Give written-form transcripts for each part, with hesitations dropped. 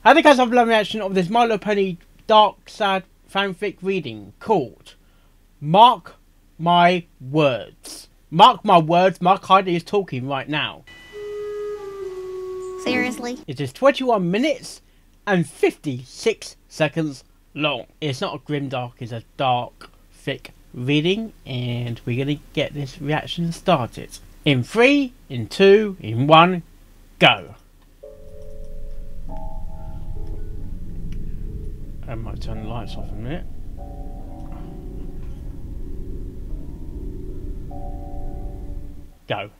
I think I have a reaction of this My Little Pony DarkSad fanfic reading called Mark My Words. Mark my words, Mark Heidi is talking right now. Seriously? It is 21 minutes and 56 seconds long. It's not a grimdark, it's a dark, thick reading, and we're going to get this reaction started. In 3, in 2, in 1, go. I might turn the lights off in a minute. Go.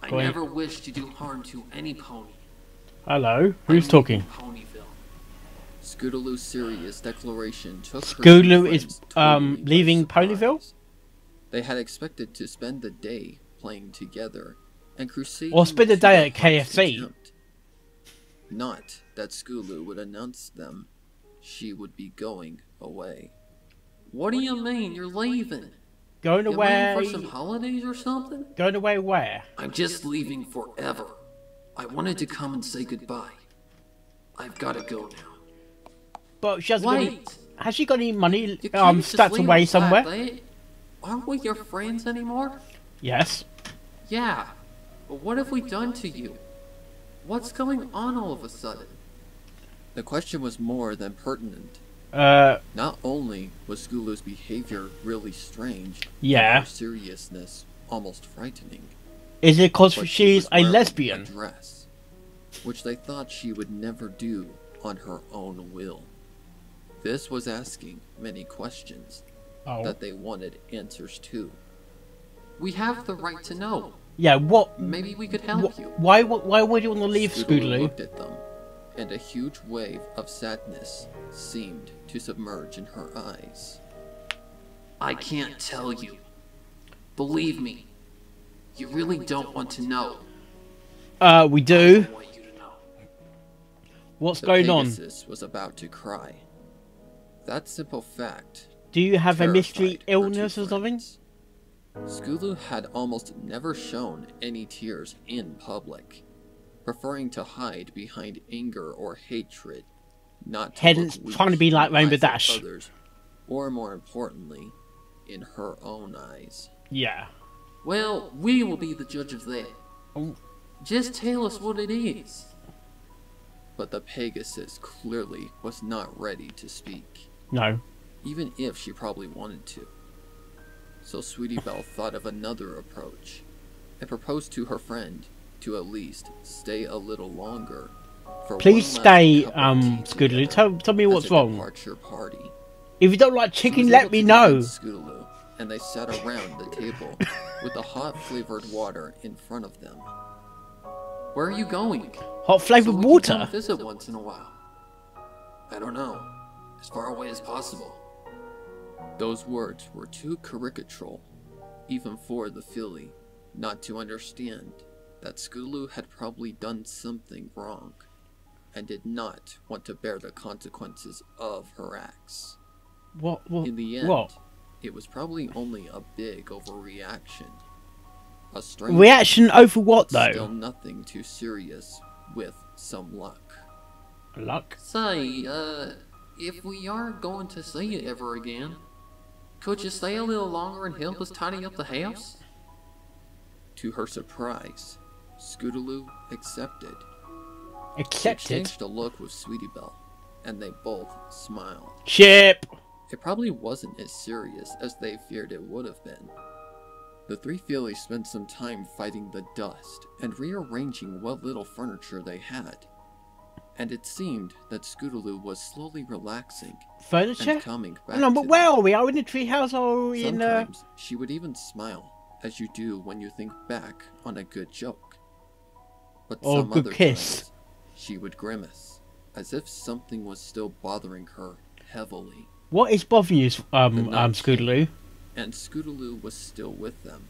I never wished to do harm to any pony. Hello, who's talking? Ponyville. Scootaloo's serious declaration took Scootaloo is leaving Ponyville? They had expected to spend the day playing together and crusading or spend the day at KFC. Not that Scootaloo would announce them. She would be going away. What do you mean you're leaving? Going away for some holidays or something? Going away where? I'm just leaving forever. I wanted to come and say goodbye. I've got to go now. But she hasn't Wait. got any, has she got any money stats away somewhere? Aren't we your friends anymore? Yes. Yeah. But what have we done to you? What's going on all of a sudden? The question was more than pertinent. Not only was Scootaloo's behavior really strange, yeah, her seriousness almost frightening. Is it because she's a lesbian? A dress, which they thought she would never do on her own will. This was asking many questions that they wanted answers to. We have the right to know. Yeah, what? Maybe we could help you. Why would you want to leave Scootaloo? Looked at them, and a huge wave of sadness seemed to submerge in her eyes. I can't tell you. Believe me, you really don't want to know. We do. I want you to know. What's going on? Pegasus was about to cry. That simple fact. Do you have a mystery illness or something? Scootaloo had almost never shown any tears in public, preferring to hide behind anger or hatred, not to hence trying to be like Rainbow Dash. Others, or more importantly, in her own eyes. Yeah. Well, we will be the judge of that. Oh. Just tell us what it is. But the Pegasus clearly was not ready to speak. No. Even if she probably wanted to. So Sweetie Belle thought of another approach, and proposed to her friend to at least stay a little longer. Please stay, Scootaloo. Tell me what's wrong. Party. If you don't like chicken, let me know. Scootaloo, and they sat around the table with the hot flavored water in front of them. Where are you going? Hot flavored water? Come visit once in a while. I don't know. As far away as possible. Those words were too caricatural, even for the filly, not to understand that Scootaloo had probably done something wrong, and did not want to bear the consequences of her acts. What? In the end, it was probably only a big overreaction. A strange reaction over what, though? Still nothing too serious, with some luck. Luck? Say, if we aren't going to see it ever again, could you stay a little longer and help us tidy up the house? To her surprise, Scootaloo accepted. She exchanged a look with Sweetie Belle, and they both smiled. Chip! It probably wasn't as serious as they feared it would have been. The three fillies spent some time fighting the dust and rearranging what little furniture they had. And it seemed that Scootaloo was slowly relaxing. Furniture? And coming back no, but where are we? Are we in the treehouse or are we in Sometimes she would even smile, as you do when you think back on a good joke. But or some good other kiss. times, she would grimace, as if something was still bothering her heavily. What is bothering you, Scootaloo? And Scootaloo was still with them,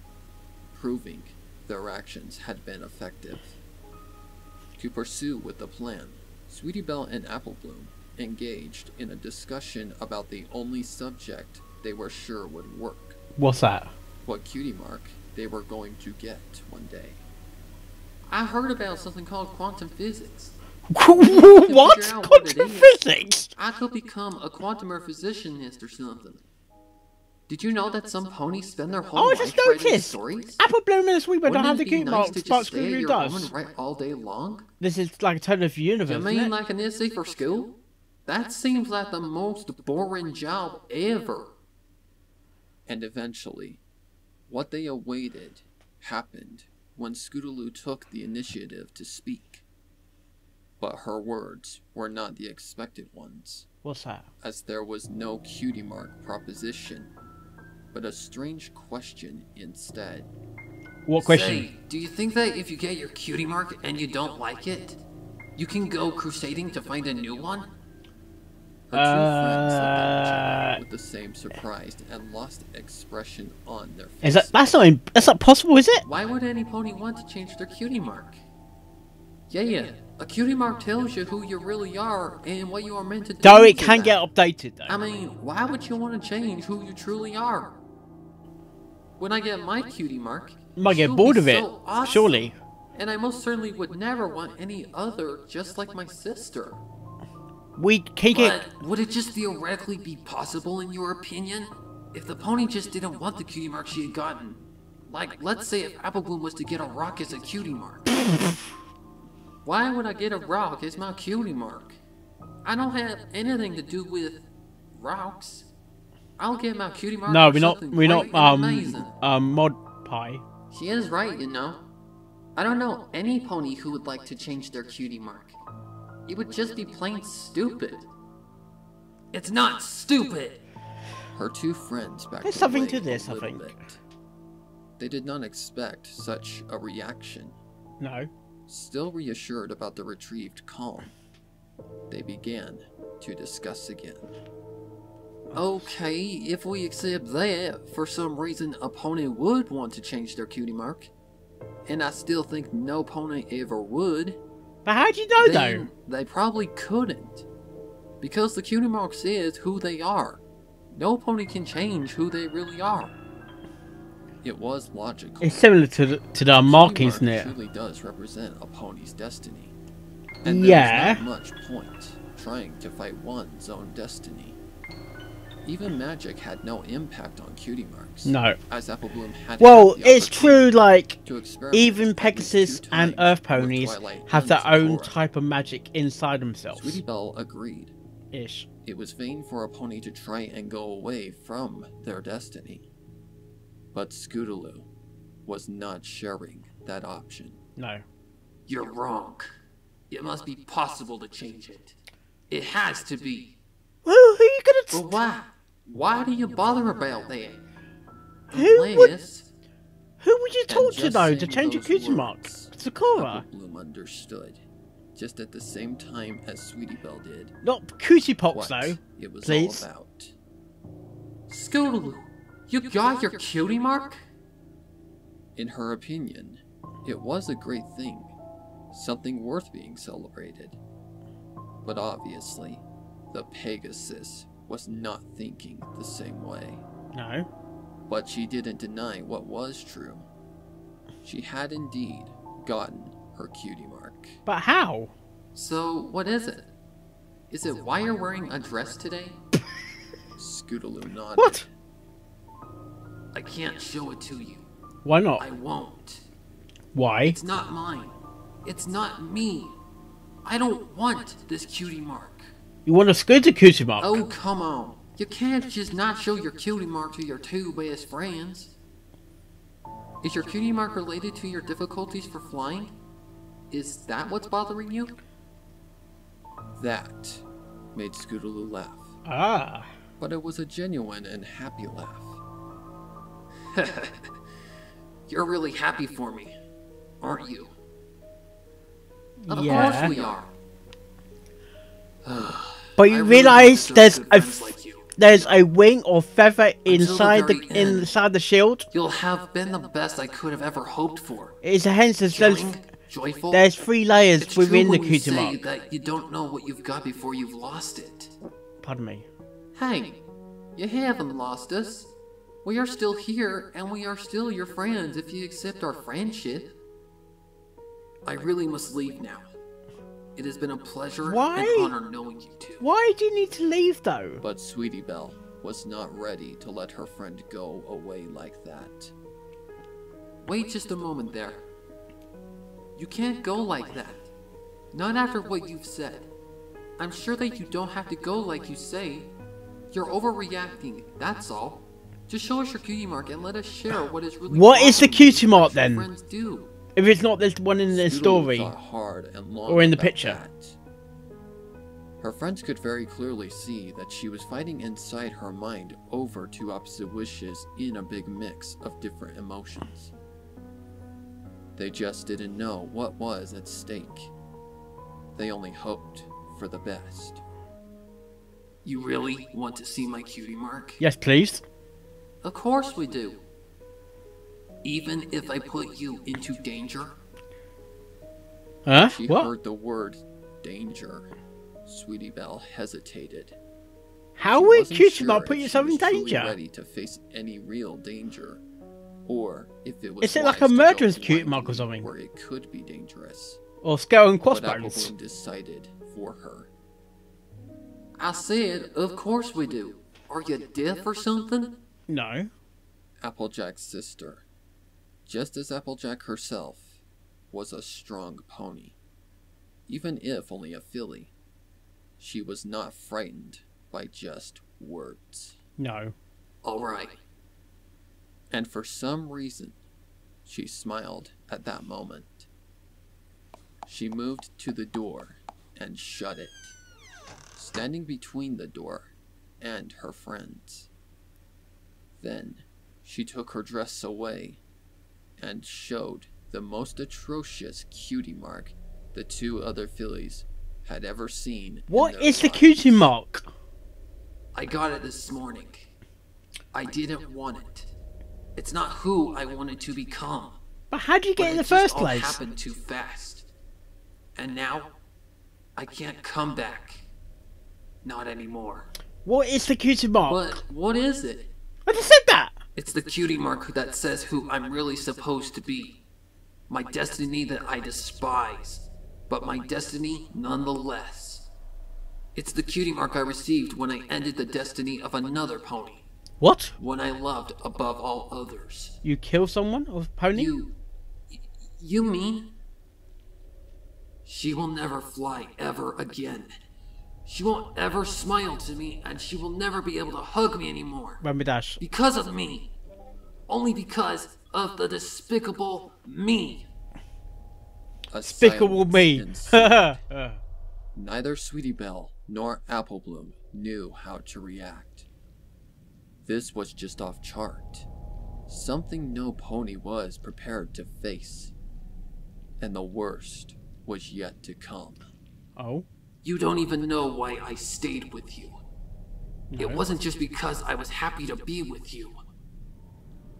proving their actions had been effective. To pursue with the plan, Sweetie Belle and Applebloom engaged in a discussion about the only subject they were sure would work. What's that? What cutie mark they were going to get one day. I heard about something called quantum physics. What? Quantum physics? I could become a quantum physicist or something. Did you know that some ponies spend their whole life writing stories? Apple Bloom and the Sweeper don't have the Wouldn't it be nice to but just stay at Scootaloo your does. home and write all day long? This is like a total of universe, You mean isn't it? like an essay for school? That seems like the most boring job ever. And eventually, what they awaited happened when Scootaloo took the initiative to speak. But her words were not the expected ones, What's that? as there was no cutie mark proposition, but a strange question instead. What question? Say, do you think that if you get your cutie mark and you don't like it, you can go crusading to find a new one? Her two friends looked at each other with the same surprised and lost expression on their faces. That's not possible, is it? Why would any pony want to change their cutie mark? Yeah, a cutie mark tells you who you really are and what you are meant to do. Though it can get updated, though. I mean, why would you want to change who you truly are? When I get my cutie mark, You might get she'll bored be of it, so awesome. surely. And I most certainly would never want any other just like my sister. We can get... But would it just theoretically be possible, in your opinion, if the pony just didn't want the cutie mark she had gotten? Like, let's say if Apple Bloom was to get a rock as a cutie mark. Why would I get a rock as my cutie mark? I don't have anything to do with rocks. I'll get my cutie mark. No, for something great and amazing. Mod Pie. She is right, you know. I don't know any pony who would like to change their cutie mark. It would just be plain stupid. It's not stupid! Her two friends backed There's something away to this, a I little think. bit. They did not expect such a reaction. No. Still reassured about the retrieved calm, they began to discuss again. Okay, if we accept that, for some reason a pony would want to change their cutie mark, and I still think no pony ever would, But how do you know, then though? they probably couldn't. Because the cutie mark says who they are. No pony can change who they really are. It was logical. It's similar to the Unmarked, isn't it? Truly does represent a pony's destiny. And Yeah. there's not much point trying to fight one's own destiny. Even magic had no impact on cutie marks. No. As Apple Bloom had Well, had the it's true, like, to experiment even at least Pegasus 2 and times Earth with Ponies Twilight have and their own Zora. type of magic inside themselves. Sweetie Belle agreed. Ish. It was vain for a pony to try and go away from their destiny. But Scootaloo was not sharing that option. No. You're wrong. It must be possible to change it. It has to be. Well, who are you gonna... But why? Why do you bother about that? Who would Unless... Who would you And talk to, just though, to saying change your those cutie mark? words, Sakura. Apple Bloom understood, just at the same time as Sweetie Belle did, Not cutie pox, what though. it was please. all about. Scootaloo, you got your cutie mark? In her opinion, it was a great thing, something worth being celebrated. But obviously, the Pegasus was not thinking the same way. No. But she didn't deny what was true. She had indeed gotten her cutie mark. But how? So, what is it? Is it why you're wearing a dress today? Scootaloo nodded. What? I can't show it to you. Why not? I won't. Why? It's not mine. It's not me. I don't want this cutie mark. You want a Scooter cutie mark? Oh, come on. You can't just not show your cutie mark to your two best friends. Is your cutie mark related to your difficulties for flying? Is that what's bothering you? That made Scootaloo laugh. Ah. But it was a genuine and happy laugh. You're really happy for me, aren't you? Of Yeah. course we are. But I you really realise deserve there's good a friends like you. there's a wing or feather the inside very end. inside the shield. You'll have been the best I could have ever hoped for. It's a hence there's Caring, joyful. there's 3 layers It's within true the when you cutie say mark. that you don't know what you've got before you've lost it. Pardon me. Hey, you haven't lost us. We are still here, and we are still your friends if you accept our friendship. I really must leave now. It has been a pleasure and honor knowing you two. Why do you need to leave though? But Sweetie Belle was not ready to let her friend go away like that. Wait just a moment there. You can't go like that. Not after what you've said. I'm sure that you don't have to go like you say. You're overreacting, that's all. Just show us your cutie mark and let us share what is really What is the cutie mark then? friends do. If it's not this one in the Scootaloo story thought hard and long or in the about picture. that. Her friends could very clearly see that she was fighting inside her mind over two opposite wishes in a big mix of different emotions. They just didn't know what was at stake. They only hoped for the best. You really want to see my cutie mark? Yes, please. Of course we do. Even if I put you into danger? Huh? She What? heard the word danger. Sweetie Belle hesitated. How She would wasn't cutie sure mark if put she yourself in was truly danger? ready to face any real danger, or if it was Is it like wise a to go murderer's cutie mark or blindly something? where it could be dangerous. Or skull and But crossbones? Applebloom decided for her. I said, of course we do. Are you deaf or something? No. Applejack's sister, just as Applejack herself, was a strong pony. Even if only a filly, she was not frightened by just words. No. Alright. And for some reason, she smiled at that moment. She moved to the door and shut it, standing between the door and her friends. Then she took her dress away and showed the most atrocious cutie mark the two other fillies had ever seen. What in their is the lives. cutie mark? I got it this morning. I didn't want it. It's not who I wanted to become. But how do you get But it in the just first all place? happened too fast. And now, I can't come back. Not anymore. What is the cutie mark? But what is it? I just said that! It's the cutie mark that says who I'm really supposed to be. My destiny that I despise, but my destiny nonetheless. It's the cutie mark I received when I ended the destiny of another pony, What? one I loved above all others. You kill someone or pony? You mean? She will never fly ever again. She won't ever smile to me, and she will never be able to hug me anymore. Run me dash. Because of me. Only because of the despicable me. A Despicable silence me. ensued. Neither Sweetie Belle nor Applebloom knew how to react. This was just off chart. Something no pony was prepared to face. And the worst was yet to come. Oh? You don't even know why I stayed with you. It wasn't just because I was happy to be with you.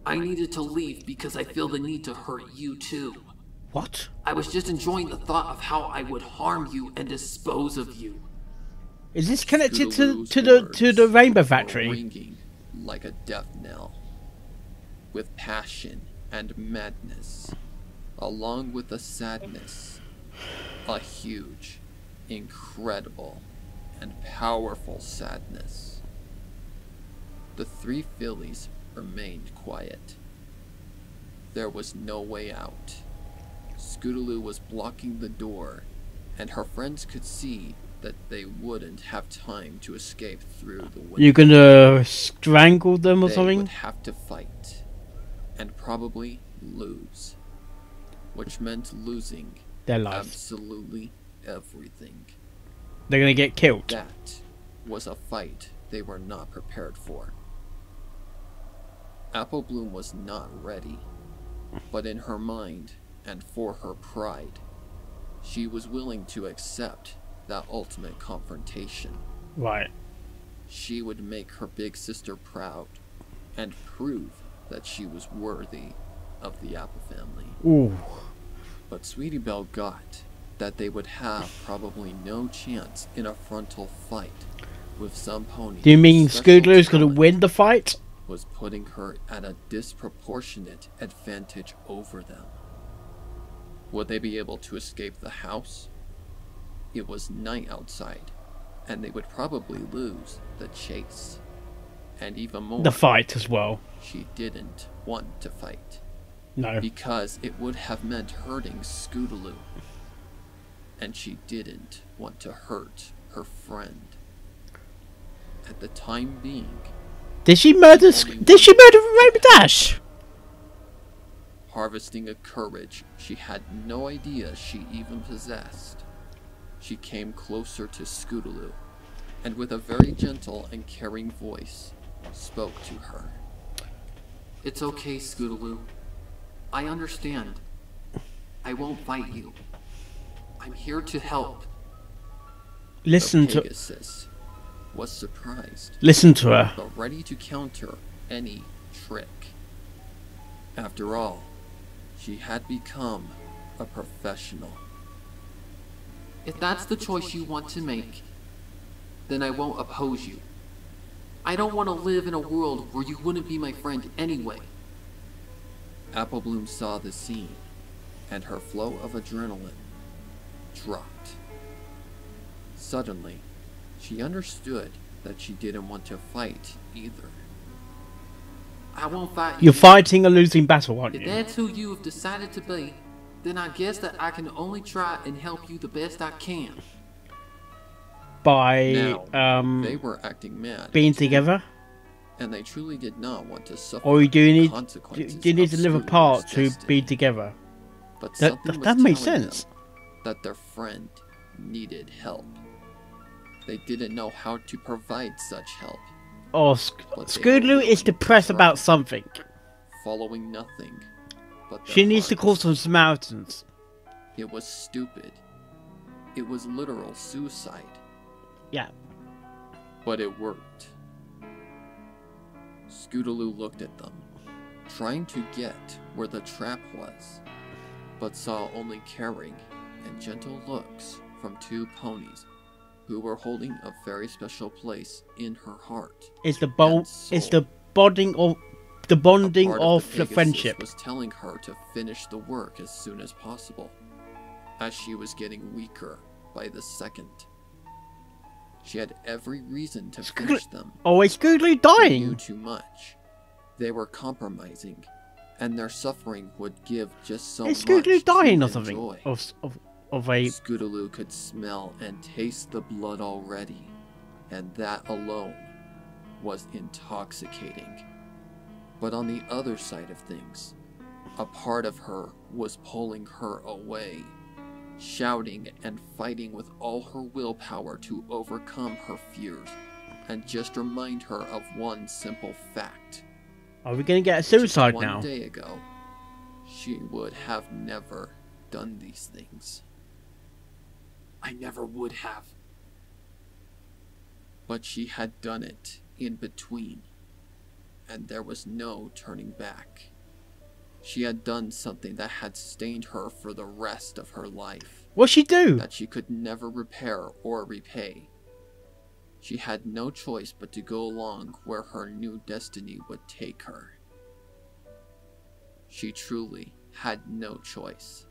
I needed to leave because I feel the need to hurt you too. What? I was just enjoying the thought of how I would harm you and dispose of you. Is this connected to Scootaloo's the Rainbow words Factory? were ringing like a death knell, with passion and madness, along with a sadness, a huge, incredible, and powerful sadness. The three fillies remained quiet. There was no way out. Scootaloo was blocking the door, and her friends could see that they wouldn't have time to escape through the window. You gonna strangle them or They something? would have to fight, and probably lose, which meant losing Their lives. absolutely everything. They're gonna get killed. That was a fight they were not prepared for. Applebloom was not ready, but in her mind and for her pride, she was willing to accept that ultimate confrontation. Right. She would make her big sister proud and prove that she was worthy of the Apple family. Ooh. But Sweetie Belle got that they would have probably no chance in a frontal fight with some pony. Do you mean with special Scootaloo's gonna talent win the fight? was putting her at a disproportionate advantage over them. Would they be able to escape the house? It was night outside, and they would probably lose the chase. And even more, The fight as well. she didn't want to fight. No. Because it would have meant hurting Scootaloo. And she didn't want to hurt her friend. At the time being, Did she murder Rainbow Dash? harvesting a courage she had no idea she even possessed, she came closer to Scootaloo, and with a very gentle and caring voice, spoke to her. It's okay, Scootaloo. I understand. I won't fight you. I'm here to help. Listen The to Pegasus was surprised, her. but ready to counter any trick. After all, she had become a professional. If that's the choice you want to make, then I won't oppose you. I don't want to live in a world where you wouldn't be my friend anyway. Apple Bloom saw the scene, and her flow of adrenaline dropped. Suddenly, she understood that she didn't want to fight either. I won't fight you. You're fighting a losing battle, aren't If you? that's who you have decided to be, then I guess that I can only try and help you the best I can. By Now, they were acting mad, being together, and they truly did not want to suffer or do you the need consequences do you need to of live Scootaloo's apart to destiny. be together? But That something was that makes telling sense. them that their friend needed help. They didn't know how to provide such help, Or but they Scootaloo were is willing to depressed try, about something. following nothing but their She needs to hearts. call some Samaritans. It was stupid. It was literal suicide, Yeah. but it worked. Scootaloo looked at them, trying to get where the trap was, but saw only caring and gentle looks from two ponies who were holding a very special place in her heart. It's the and It's soul. the bonding of the bonding A part of the the Pegasus friendship. was telling her to finish the work as soon as possible, as she was getting weaker by the second. She had every reason to finish them. Oh, is Scootaloo They knew dying? too much. They were compromising, and their suffering would give just so Is much Scootaloo dying to or something? enjoy. Of a Scootaloo could smell and taste the blood already, and that alone was intoxicating. But on the other side of things, a part of her was pulling her away, shouting and fighting with all her willpower to overcome her fears, and just remind her of one simple fact. Are we gonna get a suicide One now? day ago, she would have never done these things. I never would have. But she had done it in between, and there was no turning back. She had done something that had stained her for the rest of her life, What'd she do? that she could never repair or repay. She had no choice but to go along where her new destiny would take her. She truly had no choice.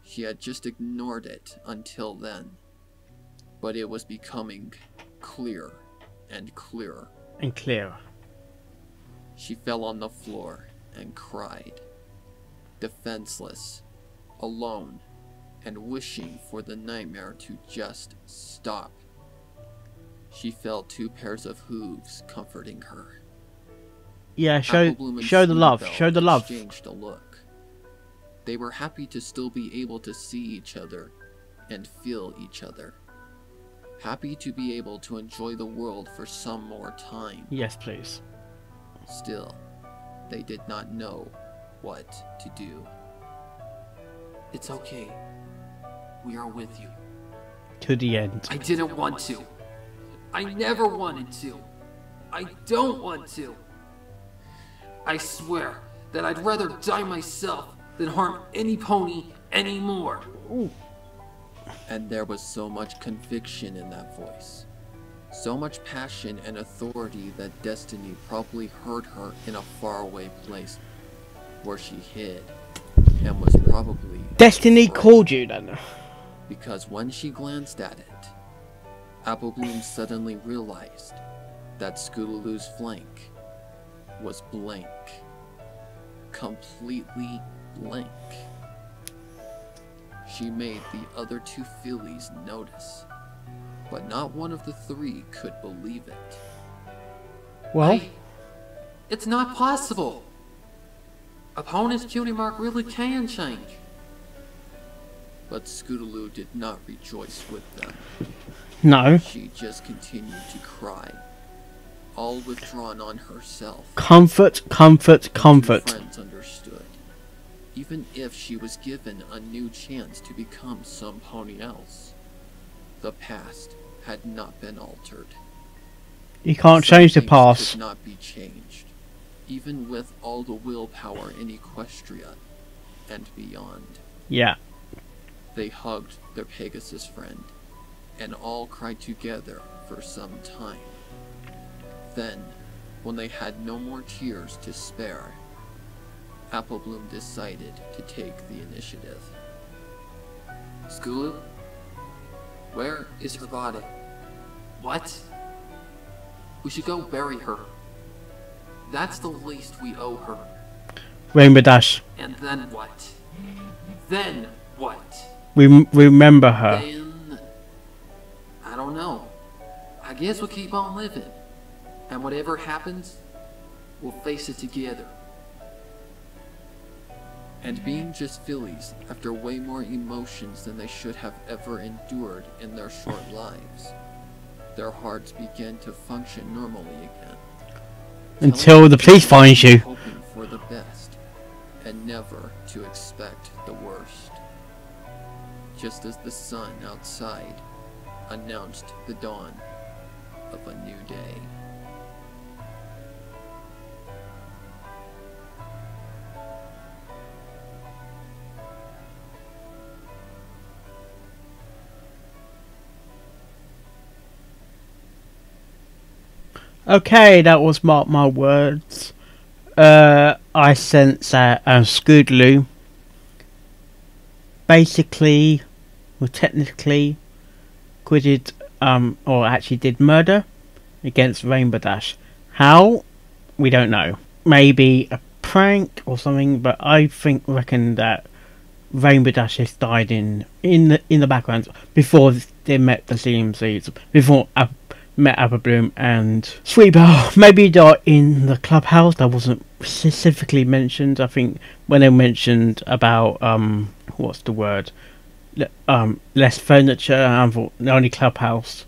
She had just ignored it until then, but it was becoming clear and clearer. And clear. She fell on the floor and cried, defenseless, alone, and wishing for the nightmare to just stop. She felt two pairs of hooves comforting her. Yeah, show Applebloom and the love. Sweetbell Show the love. exchanged a look. They were happy to still be able to see each other and feel each other. Happy to be able to enjoy the world for some more time. Yes, please. Still, they did not know what to do. It's okay. We are with you. To the end. I didn't want to. I never wanted to. I don't want to. I swear that I'd rather die myself than harm any pony anymore. Ooh. And there was so much conviction in that voice. So much passion and authority that destiny probably heard her in a faraway place where she hid and was probably Destiny afraid. called you then. Because when she glanced at it, Apple Bloom suddenly realized that Scootaloo's flank was blank. Completely blank. She made the other two fillies notice, but not one of the three could believe it. Well, It's not possible. Opponent's cutie mark really can change. But Scootaloo did not rejoice with them. no. She just continued to cry, all withdrawn on herself. Comfort, comfort, Two comfort. friends understood. Even if she was given a new chance to become some pony else, the past had not been altered. You can't Some change the things past. could not be changed, even with all the willpower in Equestria and beyond. Yeah. They hugged their Pegasus friend, and all cried together for some time. Then, when they had no more tears to spare, Apple Bloom decided to take the initiative. Scootaloo? Where is her body? What? We should go bury her. That's the least we owe her. Rainbow Dash. And then what? Then what? We remember her. Then... I don't know. I guess we'll keep on living. And whatever happens, we'll face it together. And being just fillies, after way more emotions than they should have ever endured in their short lives, their hearts began to function normally again. Until the police find you. Hoping for the best, and never to expect the worst. Just as the sun outside announced the dawn of a new day. Okay, that was Mark My Words. I sense that Scootaloo basically, well, technically quitted, or actually did murder against Rainbow Dash. How? We don't know. Maybe a prank or something, but I reckon that Rainbow Dash has died in the background before they met the CMCs, before met Apple Bloom and Sweet Belle. Maybe they're in the clubhouse. That wasn't specifically mentioned. I think when they mentioned about what's the word, less furniture, I thought the only clubhouse,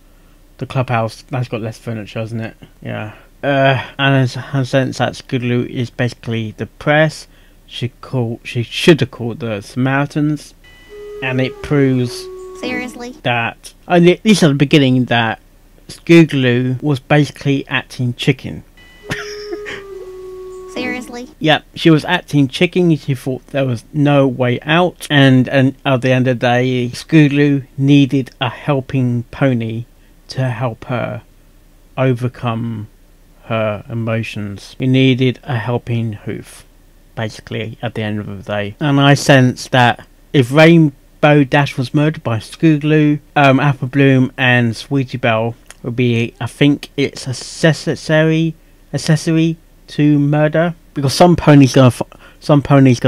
the clubhouse that's got less furniture, isn't it? Yeah. And I sense that Scootaloo is basically the press. She should have called the Samaritans, and it proves Seriously? that at least at the beginning that Scootaloo was basically acting chicken. Seriously? Yep, she was acting chicken. She thought there was no way out, and at the end of the day, Scootaloo needed a helping pony to help her overcome her emotions. He needed a helping hoof, basically, at the end of the day. And I sense that if Rainbow Dash was murdered by Scootaloo, Apple Bloom and Sweetie Belle would be, I think it's accessory to murder, because some pony's gonna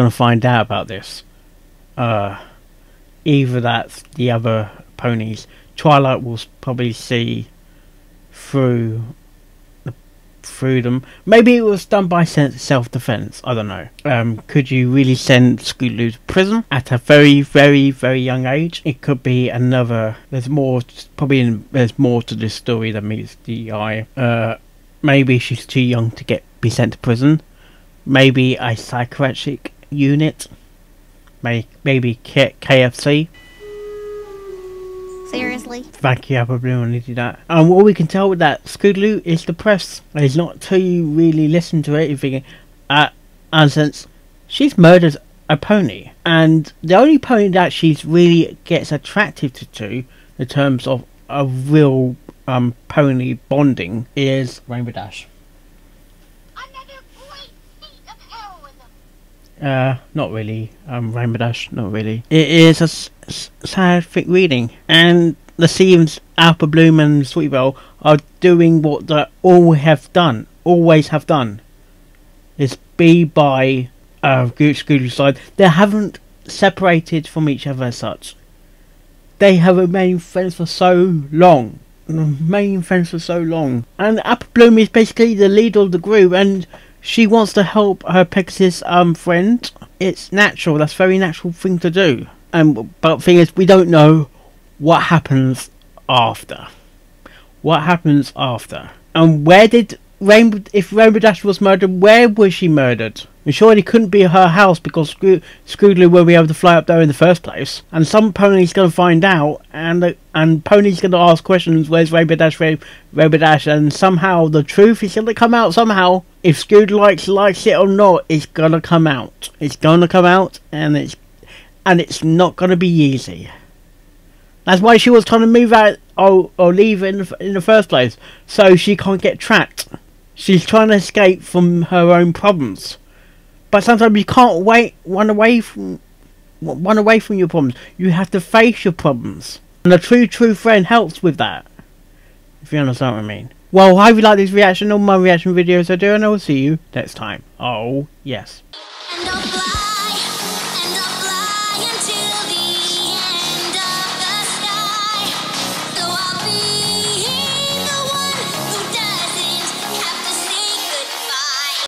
find out about this. Either that's the other ponies. Twilight will probably see through them. Maybe it was done by self-defense. I don't know. Could you really send Scootaloo to prison at a very, very, very young age? It could be another. There's more. There's more to this story than meets the eye. Maybe she's too young to be sent to prison. Maybe a psychiatric unit. Maybe KFC. Seriously? Thank you, Apple Bloom, I needed that. And what we can tell with that, Scootaloo is the press. It's not till you really listen to it, you're thinking, and since she's murdered a pony, and the only pony that she's really gets attracted to, in terms of a real pony bonding is Rainbow Dash. Another great feat of heroism. Not really. Rainbow Dash, not really. It is a sad thick reading, and the Seams, Alpha Bloom and Sweetbell are doing what they always have done, is be by Scootaloo's side. They haven't separated from each other as such. They have remained friends for so long. And Apple Bloom is basically the leader of the group, and she wants to help her Pegasus friend. It's natural. That's a very natural thing to do. But the thing is, we don't know what happens after. And where did if Rainbow Dash was murdered, where was she murdered? And surely it couldn't be her house, because Scootaloo won't be able to fly up there in the first place. And some pony's going to find out, and pony's going to ask questions, where's Rainbow Dash, and somehow the truth is going to come out somehow. If Scootaloo likes it or not, it's going to come out. And it's not going to be easy. That's why she was trying to move out or leave in the first place, so she can't get tracked. She's trying to escape from her own problems. But sometimes you can't run away from your problems. You have to face your problems. And a true friend helps with that. If you understand what I mean. Well, I hope you like this reaction. All my reaction videos I do, and I will see you next time. Oh, yes.